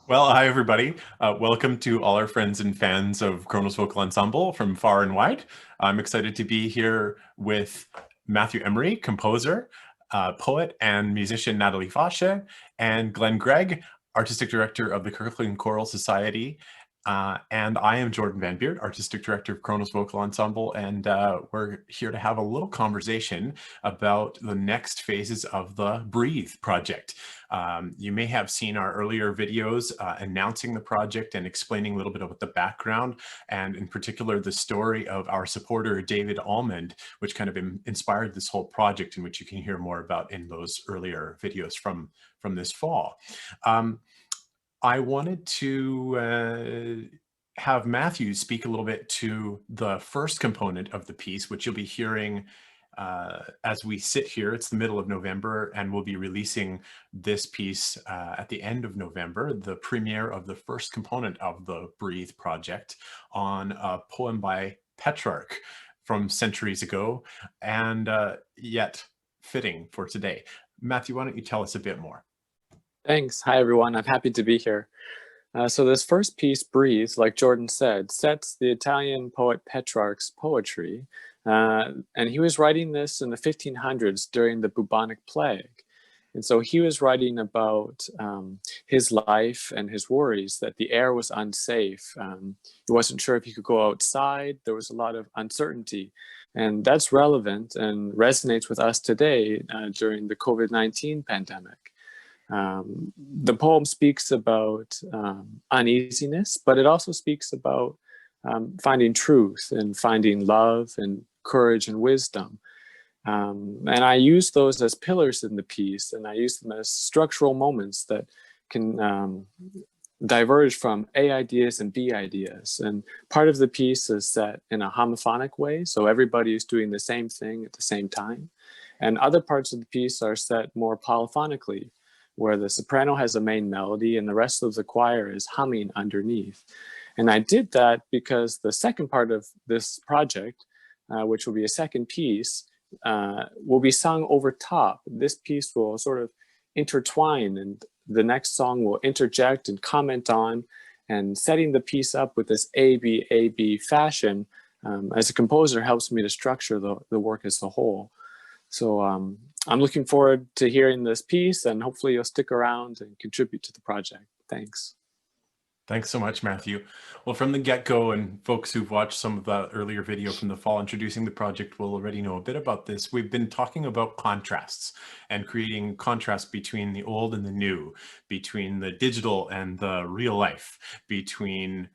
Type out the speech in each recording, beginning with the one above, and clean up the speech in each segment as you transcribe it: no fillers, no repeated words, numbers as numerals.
Well, hi everybody. Welcome to all our friends and fans of Kronos Vocal Ensemble from far and wide. I'm excited to be here with Matthew Emery, composer, poet, and musician Natalie Fasheh, and Glenn Gregg, artistic director of the Kirkland Choral Society. And I am Jordan Van Biert, artistic director of Kronos Vocal Ensemble, and we're here to have a little conversation about the next phases of the Breathe project. You may have seen our earlier videos announcing the project and explaining a little bit about the background, and in particular the story of our supporter David Almond, which kind of inspired this whole project, in which you can hear more about in those earlier videos from this fall. I wanted to have Matthew speak a little bit to the first component of the piece, which you'll be hearing as we sit here. It's the middle of November, and we'll be releasing this piece at the end of November, the premiere of the first component of the Breathe project, on a poem by Petrarch from centuries ago, and yet fitting for today. Matthew, why don't you tell us a bit more? Thanks. Hi, everyone. I'm happy to be here. So this first piece, Breathe, like Jordan said, sets the Italian poet Petrarch's poetry. And he was writing this in the 1500s during the bubonic plague. And so he was writing about his life and his worries that the air was unsafe. He wasn't sure if he could go outside. There was a lot of uncertainty. And that's relevant and resonates with us today during the COVID-19 pandemic. The poem speaks about uneasiness, but it also speaks about finding truth and finding love and courage and wisdom. And I use those as pillars in the piece, and I use them as structural moments that can diverge from A ideas and B ideas. And part of the piece is set in a homophonic way, so everybody is doing the same thing at the same time. And other parts of the piece are set more polyphonically, where the soprano has a main melody and the rest of the choir is humming underneath. And I did that because the second part of this project, which will be a second piece, will be sung over top. This piece will sort of intertwine, and the next song will interject and comment on, and setting the piece up with this A-B fashion as a composer helps me to structure the work as a whole. So I'm looking forward to hearing this piece, and hopefully you'll stick around and contribute to the project. Thanks. Thanks so much, Matthew. Well, from the get-go, and folks who've watched some of the earlier video from the fall introducing the project will already know a bit about this. We've been talking about contrasts and creating contrast between the old and the new, between the digital and the real life, between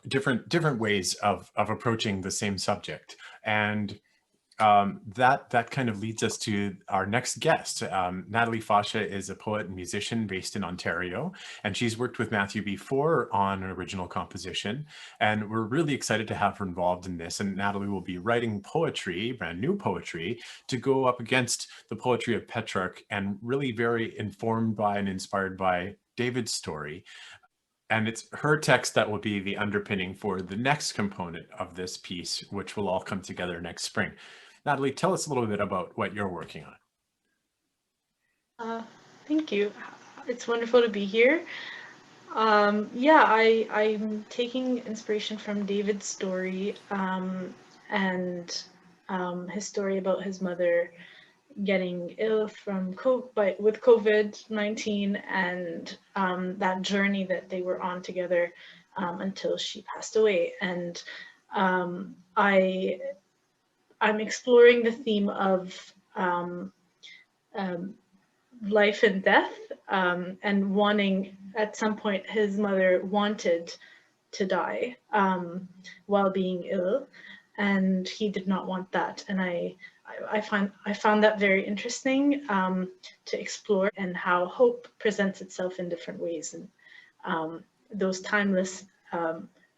different ways of approaching the same subject. And that kind of leads us to our next guest. Natalie Fasheh is a poet and musician based in Ontario, and she's worked with Matthew before on an original composition, and we're really excited to have her involved in this. And Natalie will be writing poetry, brand new poetry, to go up against the poetry of Petrarch, and really very informed by and inspired by David's story. And it's her text that will be the underpinning for the next component of this piece, which will all come together next spring. Natalie, tell us a little bit about what you're working on. Thank you. It's wonderful to be here. I'm taking inspiration from David's story and his story about his mother getting ill with COVID-19 and that journey that they were on together until she passed away. And I'm exploring the theme of life and death, and wanting, at some point, his mother wanted to die while being ill, and he did not want that. And I found that very interesting to explore, and how hope presents itself in different ways, and those timeless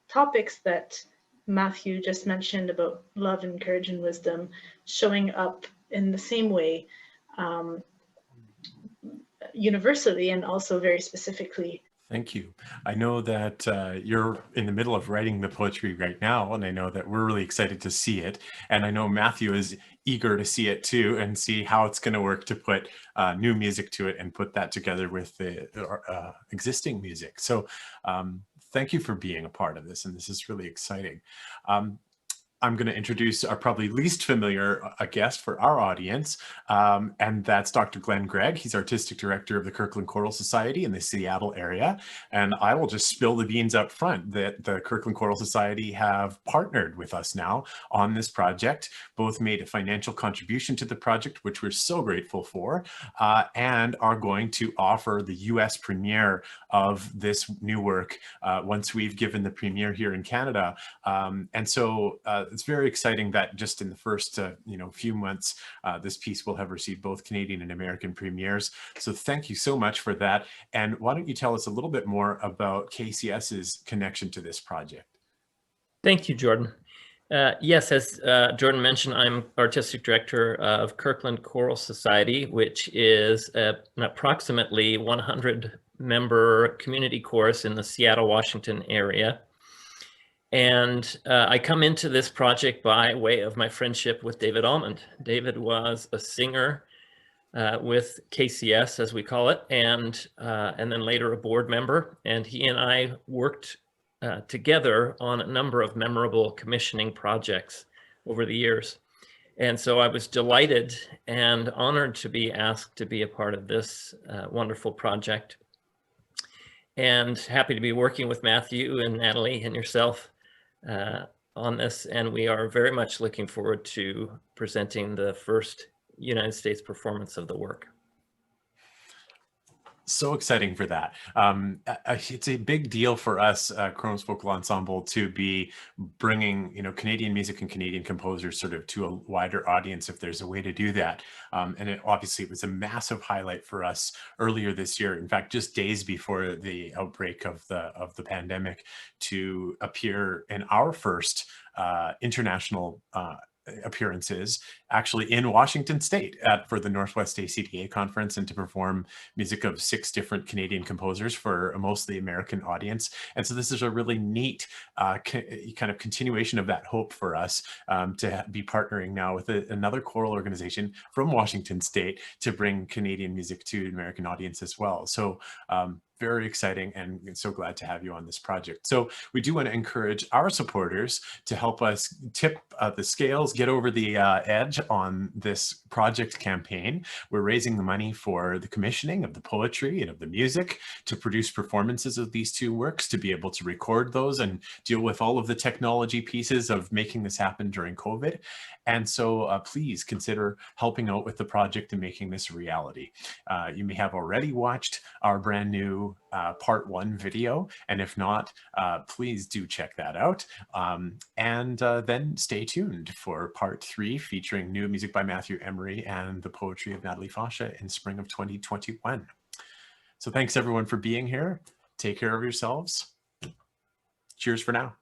topics that Matthew just mentioned about love and courage and wisdom showing up in the same way universally and also very specifically. Thank you. I know that you're in the middle of writing the poetry right now, and I know that we're really excited to see it. And I know Matthew is eager to see it too and see how it's going to work to put new music to it and put that together with the existing music. So thank you for being a part of this, and this is really exciting. I'm going to introduce our probably least familiar guest for our audience, and that's Dr. Glenn Gregg. He's Artistic Director of the Kirkland Choral Society in the Seattle area. And I will just spill the beans up front that the Kirkland Choral Society have partnered with us now on this project, both made a financial contribution to the project, which we're so grateful for, and are going to offer the US premiere of this new work once we've given the premiere here in Canada. And so it's very exciting that just in the first few months, this piece will have received both Canadian and American premieres. So thank you so much for that. And why don't you tell us a little bit more about KCS's connection to this project? Thank you, Jordan. Yes, as Jordan mentioned, I'm Artistic Director of Kirkland Choral Society, which is an approximately 100-member community chorus in the Seattle, Washington area. And I come into this project by way of my friendship with David Almond. David was a singer with KCS, as we call it, and then later a board member. And he and I worked together on a number of memorable commissioning projects over the years. And so I was delighted and honored to be asked to be a part of this wonderful project. And happy to be working with Matthew and Natalie and yourself on this, and we are very much looking forward to presenting the first United States performance of the work. So exciting for that. It's a big deal for us, Kronos Vocal Ensemble, to be bringing Canadian music and Canadian composers sort of to a wider audience, if there's a way to do that. And obviously it was a massive highlight for us earlier this year. In fact, just days before the outbreak of the pandemic, to appear in our first international appearances actually in Washington State for the Northwest ACDA conference, and to perform music of 6 different Canadian composers for a mostly American audience. And so this is a really neat kind of continuation of that hope for us to be partnering now with another choral organization from Washington State to bring Canadian music to an American audience as well. So very exciting, and so glad to have you on this project. So we do want to encourage our supporters to help us tip the scales, get over the edge on this project campaign. We're raising the money for the commissioning of the poetry and of the music, to produce performances of these 2 works, to be able to record those and deal with all of the technology pieces of making this happen during COVID. And so please consider helping out with the project and making this a reality. You may have already watched our brand new part 1 video, and if not, please do check that out. And then stay tuned for part 3, featuring new music by Matthew Emery and the poetry of Natalie Fasheh in spring of 2021. So thanks everyone for being here. Take care of yourselves. Cheers for now.